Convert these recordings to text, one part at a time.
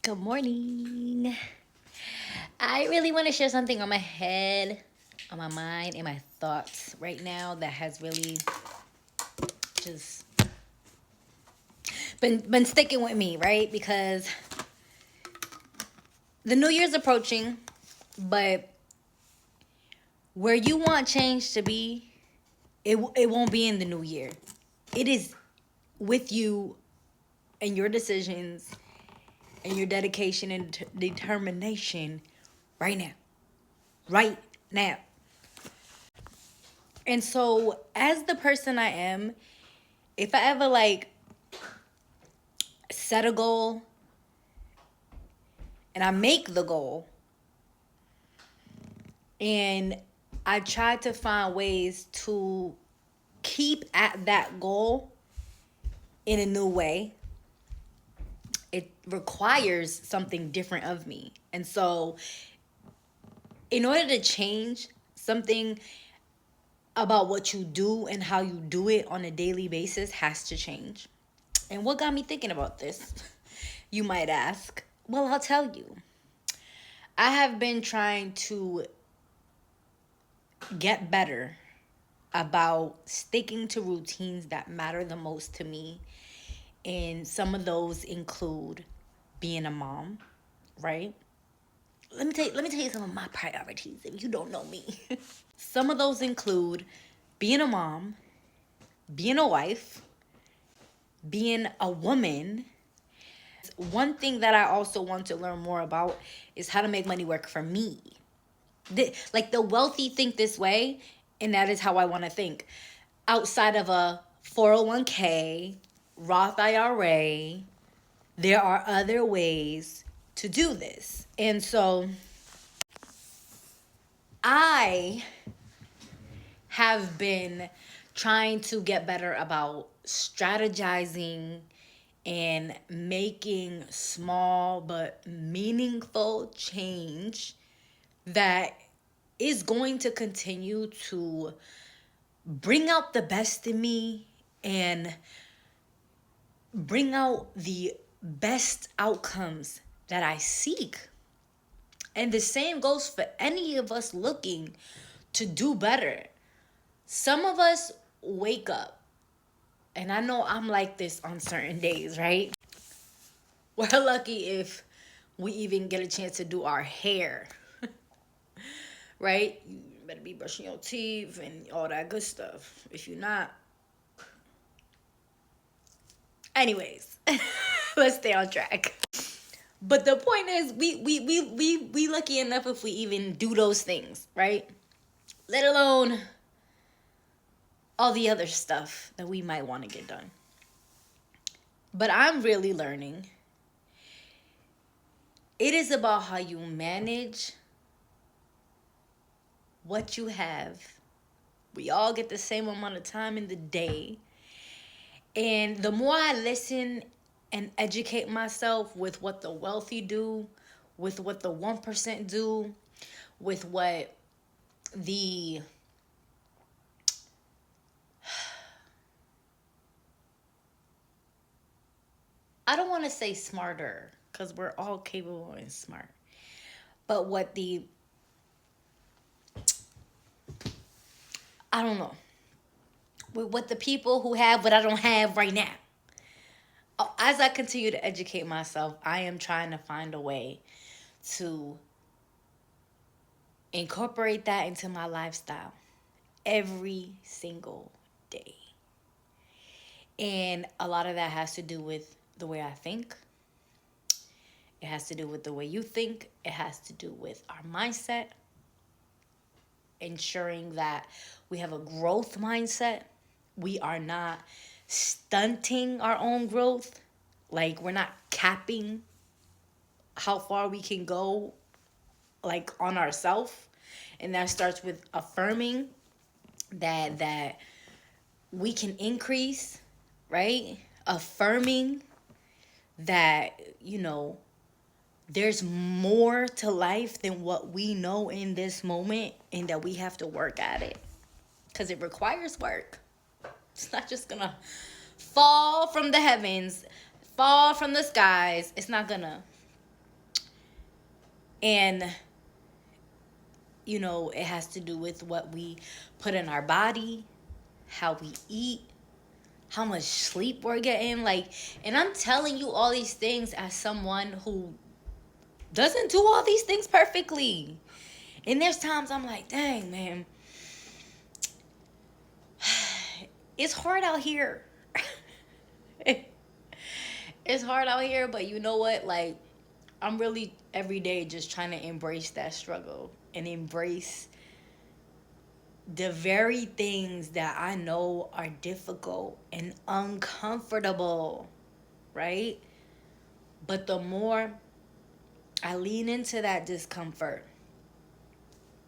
Good morning. I really want to share something on my head, on my mind, and my thoughts right now that has really just been sticking with me, right? Because the new year's approaching, but where you want change to be, it won't be in the new year. It is with you and your decisions and your dedication and determination right now. Right now. And so, as the person I am, if I ever set a goal and I make the goal and I try to find ways to keep at that goal in a new way, it requires something different of me. And so, in order to change something about what you do and how you do it on a daily basis has to change. And what got me thinking about this, you might ask? Well, I'll tell you. I have been trying to get better about sticking to routines that matter the most to me. And some of those include being a mom, right? Let me tell you some of my priorities if you don't know me. Some of those include being a mom, being a wife, being a woman. One thing that I also want to learn more about is how to make money work for me. The wealthy think this way, and that is how I want to think. Outside of a 401k, Roth IRA, there are other ways to do this. And so I have been trying to get better about strategizing and making small but meaningful change that is going to continue to bring out the best in me and bring out the best outcomes that I seek. And the same goes for any of us looking to do better. Some of us wake up, and I know I'm like this on certain days, right? We're lucky if we even get a chance to do our hair, right? You better be brushing your teeth and all that good stuff. If you're not, anyways, let's stay on track. But the point is, we lucky enough if we even do those things, right? Let alone all the other stuff that we might want to get done. But I'm really learning. It is about how you manage what you have. We all get the same amount of time in the day. And the more I listen and educate myself with what the wealthy do, with what the 1% do, with what the I don't want to say smarter because we're all capable and smart. But I don't know. With what the people who have what I don't have right now. As I continue to educate myself, I am trying to find a way to incorporate that into my lifestyle every single day. And a lot of that has to do with the way I think. It has to do with the way you think. It has to do with our mindset, ensuring that we have a growth mindset. We are not stunting our own growth. Like, we're not capping how far we can go, like, on ourselves. And that starts with affirming that we can increase, right? Affirming that, there's more to life than what we know in this moment, and that we have to work at it because it requires work. It's not just gonna fall from the heavens, fall from the skies. It's not gonna. And, it has to do with what we put in our body, how we eat, how much sleep we're getting. Like, and I'm telling you all these things as someone who doesn't do all these things perfectly. And there's times I'm like, dang, man, it's hard out here. It's hard out here, but you know what? Like, I'm really every day just trying to embrace that struggle and embrace the very things that I know are difficult and uncomfortable, right? But the more I lean into that discomfort,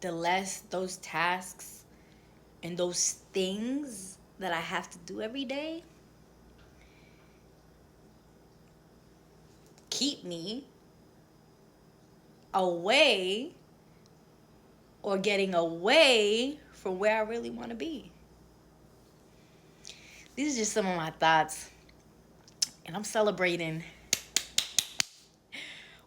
the less those tasks and those things that I have to do every day keep me away or getting away from where I really want to be. These are just some of my thoughts. And I'm celebrating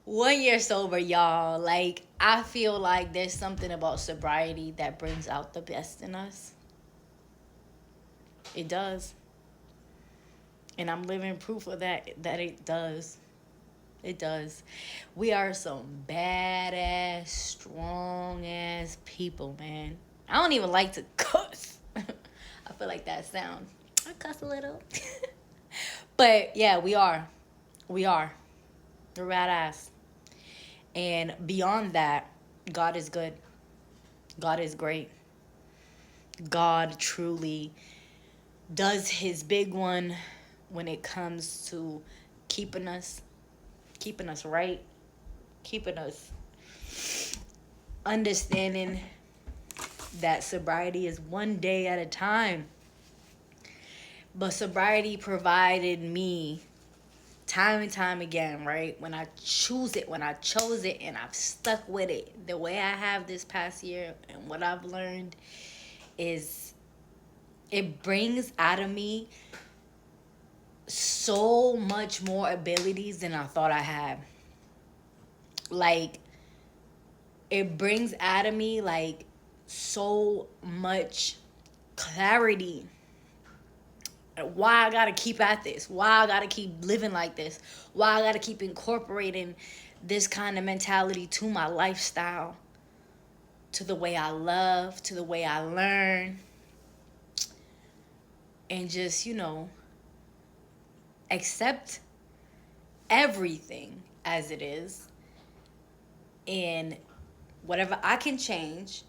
1 year sober, y'all. Like, I feel like there's something about sobriety that brings out the best in us. It does. And I'm living proof of that it does. It does. We are some badass, strong ass people, man. I don't even like to cuss. I feel like that sound. I cuss a little. But yeah, we are. We are. We're badass. And beyond that, God is good. God is great. God truly does his big one when it comes to keeping us right, keeping us understanding that sobriety is one day at a time. But sobriety provided me time and time again, right? When I chose it, and I've stuck with it. The way I have this past year and what I've learned is it brings out of me so much more abilities than I thought I had. Like, it brings out of me like so much clarity. Why I gotta keep at this, why I gotta keep living like this, why I gotta keep incorporating this kind of mentality to my lifestyle, to the way I love, to the way I learn, and just, accept everything as it is. And whatever I can change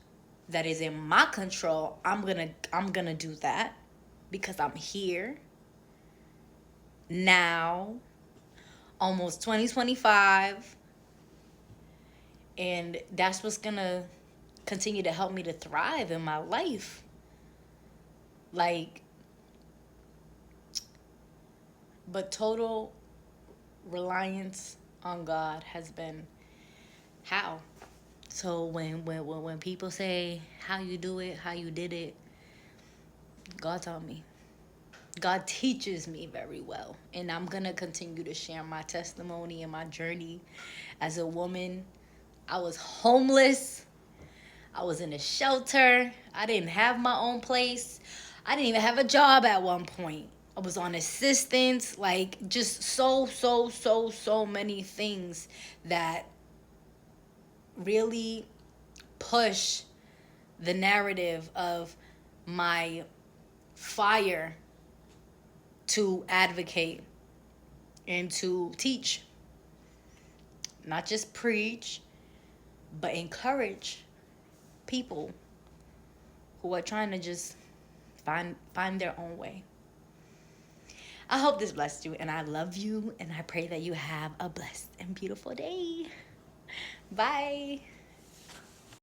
that is in my control, I'm gonna do that because I'm here now, almost 2025, and that's what's gonna continue to help me to thrive in my life. Like, but total reliance on God has been how. So when people say how you do it, how you did it, God taught me. God teaches me very well. And I'm going to continue to share my testimony and my journey as a woman. I was homeless. I was in a shelter. I didn't have my own place. I didn't even have a job at one point. I was on assistance, like just so many things that really push the narrative of my fire to advocate and to teach, not just preach, but encourage people who are trying to just find their own way. I hope this blessed you, and I love you, and I pray that you have a blessed and beautiful day. Bye.